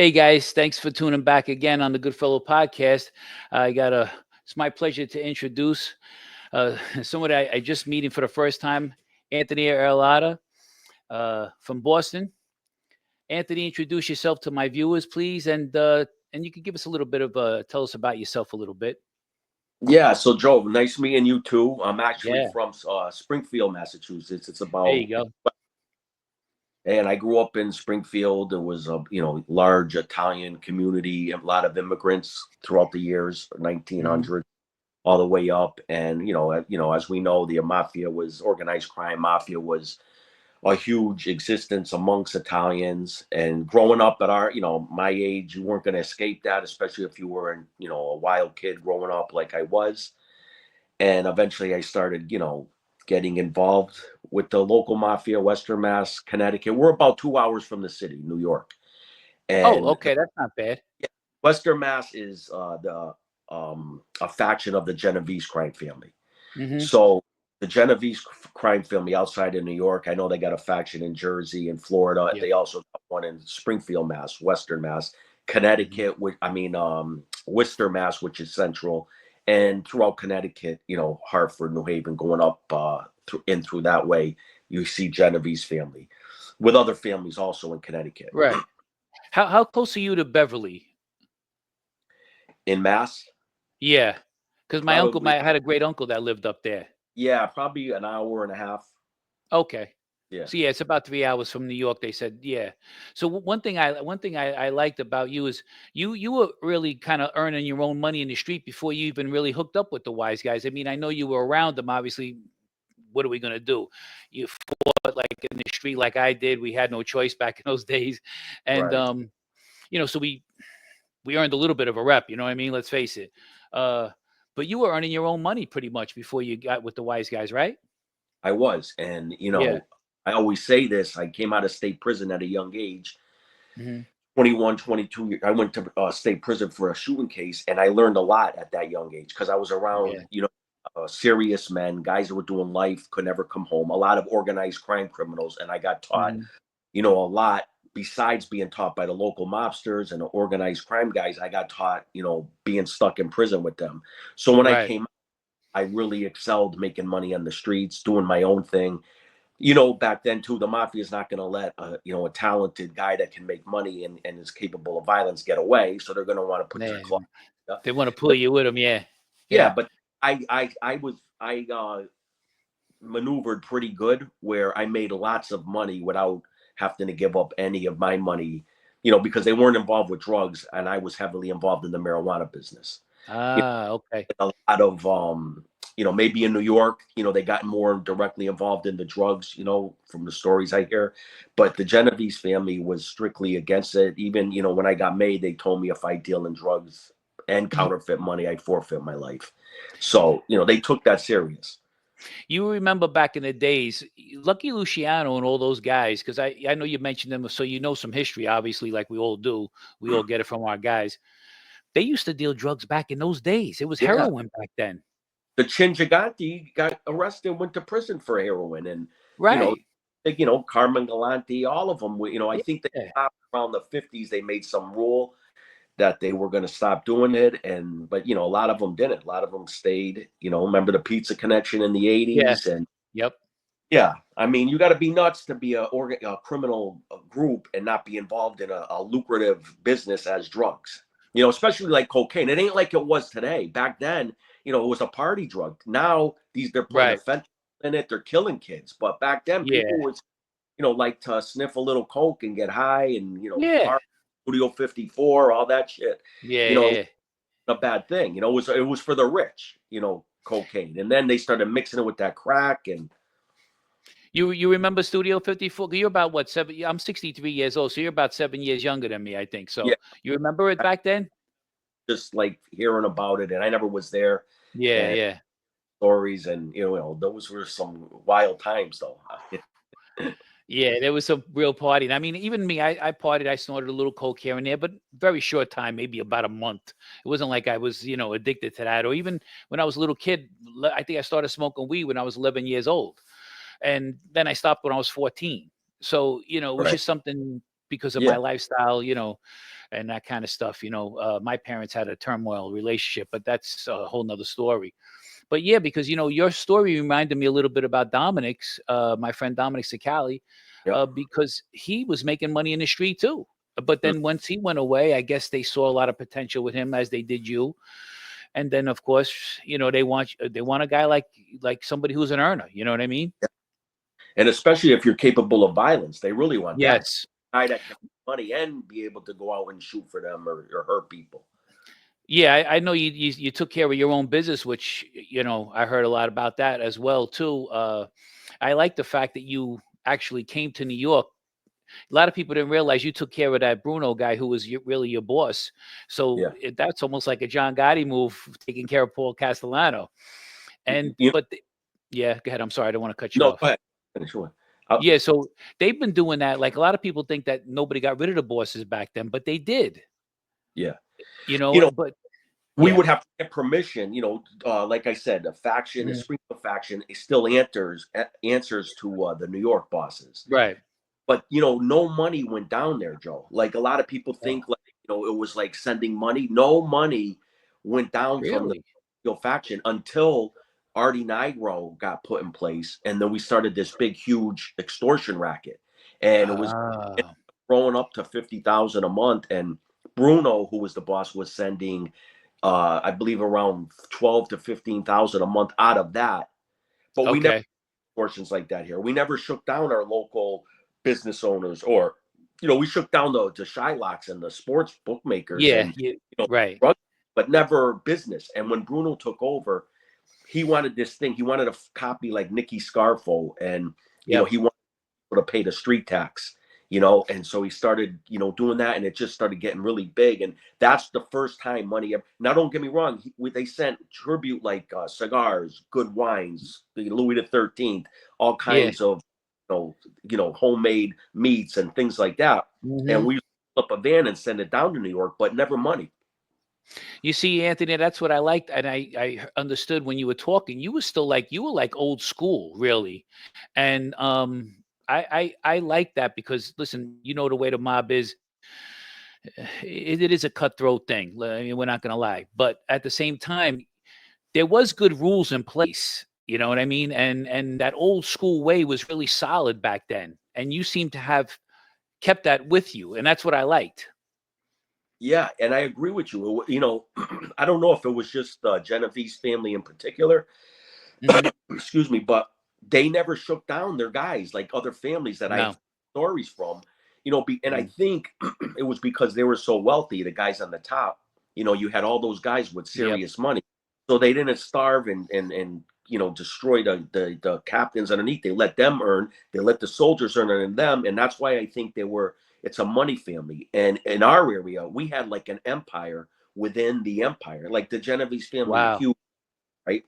Hey guys, thanks for tuning back again on the Goodfellow Podcast. It's my pleasure to introduce someone I just meeting for the first time, Anthony Arillotta from Boston. Anthony, introduce yourself to my viewers, please, and you can give us a little bit of tell us about yourself a little bit. Yeah, so Joe, nice meeting you too. I'm actually Yeah, from Springfield, Massachusetts. It's there you about, go. and I grew up in Springfield. There was a large Italian community, a lot of immigrants throughout the years, Hmm. 1900 all the way up. And as we know, the mafia was organized crime. Mafia was a huge existence amongst Italians. And growing up at my age, you weren't going to escape that, especially if you were a wild kid growing up like I was. And eventually I started, getting involved with the local mafia, Western Mass, Connecticut. We're about 2 hours from the city, New York. Oh, And okay, that's not bad. Western Mass is the a faction of the Genovese crime family. Hmm. So the Genovese crime family outside of New York, I know they got a faction in Jersey and Florida. Yeah. They also got one in Springfield, Mass, Western Mass, Hmm. Connecticut. Worcester, Mass, which is central, and throughout Connecticut. Hartford, New Haven, going up through that way. You see Genovese family, with other families also in Connecticut. Right. How close are you to Beverly? In Mass, Yeah, because probably, I had a great uncle that lived up there. yeah, probably an hour and a half. Okay. Yeah. So yeah, it's about 3 hours from New York. They said, yeah. So one thing I liked about you is you were really kind of earning your own money in the street before you even really hooked up with the wise guys. I mean, I know you were around them. Obviously, what are we gonna do? You fought like in the street, like I did. We had no choice back in those days, and Right. so we earned a little bit of a rep. You know what I mean? Let's face it. Uh, but you were earning your own money pretty much before you got with the wise guys, right? I was. And, Yeah. I always say this. I came out of state prison at a young age, Hmm. 21, 22 years. I went to state prison for a shooting case, and I learned a lot at that young age because I was Yeah. around, serious men, guys that were doing life, could never come home, a lot of organized crime criminals. And I got taught, Hmm. a lot besides being taught by the local mobsters and the organized crime guys. I got taught, being stuck in prison with them. So when I Right. came, I really excelled making money on the streets, doing my own thing. Back then too, the mafia is not going to let a talented guy that can make money and is capable of violence get away. So they're going to want to put you in club. Man, they want to pull you with them. Yeah. Yeah, Yeah. but I maneuvered pretty good where I made lots of money without having to give up any of my money, because they weren't involved with drugs and I was heavily involved in the marijuana business. Ah, okay. A lot of maybe in New York, they got more directly involved in the drugs, from the stories I hear. But the Genovese family was strictly against it. Even, when I got made, they told me if I deal in drugs and counterfeit money, I'd forfeit my life. So, they took that serious. You remember back in the days, Lucky Luciano and all those guys, because I know you mentioned them, so you know some history, obviously, like we all do. We all get it from our guys. They used to deal drugs back in those days. It was Yeah. heroin back then. The Chingiganti got arrested and went to prison for heroin. And, you know, Right. Carmen Galante, all of them, I think they Yeah. stopped around the 50s. They made some rule that they were going to stop doing it. But, a lot of them didn't. A lot of them stayed, remember the Pizza Connection in the Yeah. 80s. And Yep. yeah, I mean, you got to be nuts to be a criminal group and not be involved in a lucrative business as drugs, especially like cocaine. It ain't like it was today. Back then, it was a party drug. Now they're putting a Right. fentanyl in it. They're killing kids. But back then, people Yeah. was, like to sniff a little coke and get high and, Yeah. party, Studio 54, all that shit. Yeah. You know, Yeah. a bad thing. It was for the rich, cocaine. And then they started mixing it with that crack and You remember Studio 54? You're about what, 7? I'm 63 years old, so you're about 7 years younger than me, I think. yeah. So you remember it back then? Just like hearing about it, and I never was there, Yeah, and yeah. stories, and those were some wild times, though. Yeah, there was some real partying. I mean, even me, I partied, I snorted a little coke here and there, but very short time, maybe about a month. It wasn't like I was, addicted to that. Or even when I was a little kid, I think I started smoking weed when I was 11 years old. And then I stopped when I was 14. So, it was Right? just something because of my Yeah. lifestyle, and that kind of stuff. My parents had a turmoil relationship, but that's a whole nother story. But yeah, because your story reminded me a little bit about Dominick's, my friend Dominick Cicale, Yep. because he was making money in the street too. But then once he went away, I guess they saw a lot of potential with him, as they did you. And then of course, they want a guy like somebody who's an earner. You know what I mean? And especially if you're capable of violence, they really want that Yes. guy that can make money and be able to go out and shoot for them or hurt people. Yeah, I know you took care of your own business, which I heard a lot about that as well too. I like the fact that you actually came to New York. A lot of people didn't realize you took care of that Bruno guy who was really your boss. So Yeah. that's almost like a John Gotti move, taking care of Paul Castellano. And You, yeah, go ahead. I'm sorry, I don't want to cut you no, off. go ahead. Finish one. Yeah, so they've been doing that. Like, a lot of people think that nobody got rid of the bosses back then, but they did. Yeah. But we yeah. would have to get permission, like I said, a faction, a Springfield faction, it still answers to the New York bosses. Right. But, no money went down there, Joe. Like, a lot of people think, Oh, it was like sending money. No money went down from the really? faction until Artie Nigro got put in place. And then we started this big, huge extortion racket. And it was Ah, growing up to 50,000 a month. And Bruno, who was the boss, was sending, I believe, around 12 to 15,000 a month out of that. But we never okay. portions like that here. We never shook down our local business owners, or we shook down the Shylocks and the sports bookmakers Yeah, and yeah, right. but never business. And when Bruno took over, he wanted this thing. He wanted to copy like Nicky Scarfo, and Yep. he wanted to pay the street tax. And so he started, doing that, and it just started getting really big. And that's the first time money. Now, don't get me wrong. They sent tribute like cigars, good wines, the Louis the 13th, all Yeah. kinds of, homemade meats and things like that. And we flip a van and send it down to New York, but never money. You see, Anthony, that's what I liked, and I understood when you were talking. You were like old school, really, and I like that because, listen, the way the mob is. It is a cutthroat thing. I mean, we're not going to lie, but at the same time, there was good rules in place. You know what I mean? And that old school way was really solid back then, and you seem to have kept that with you, and that's what I liked. Yeah, and I agree with you. I don't know if it was just the Genovese family in particular, excuse me, but they never shook down their guys like other families that I No. have stories from. And I think it was because they were so wealthy, the guys on the top. You had all those guys with serious money, so they didn't starve and destroy the captains underneath. They let them earn. They let the soldiers earn and them, and that's why I think it's a money family. And in our area, we had like an empire within the empire, like the Genovese family, Wow. huge, right?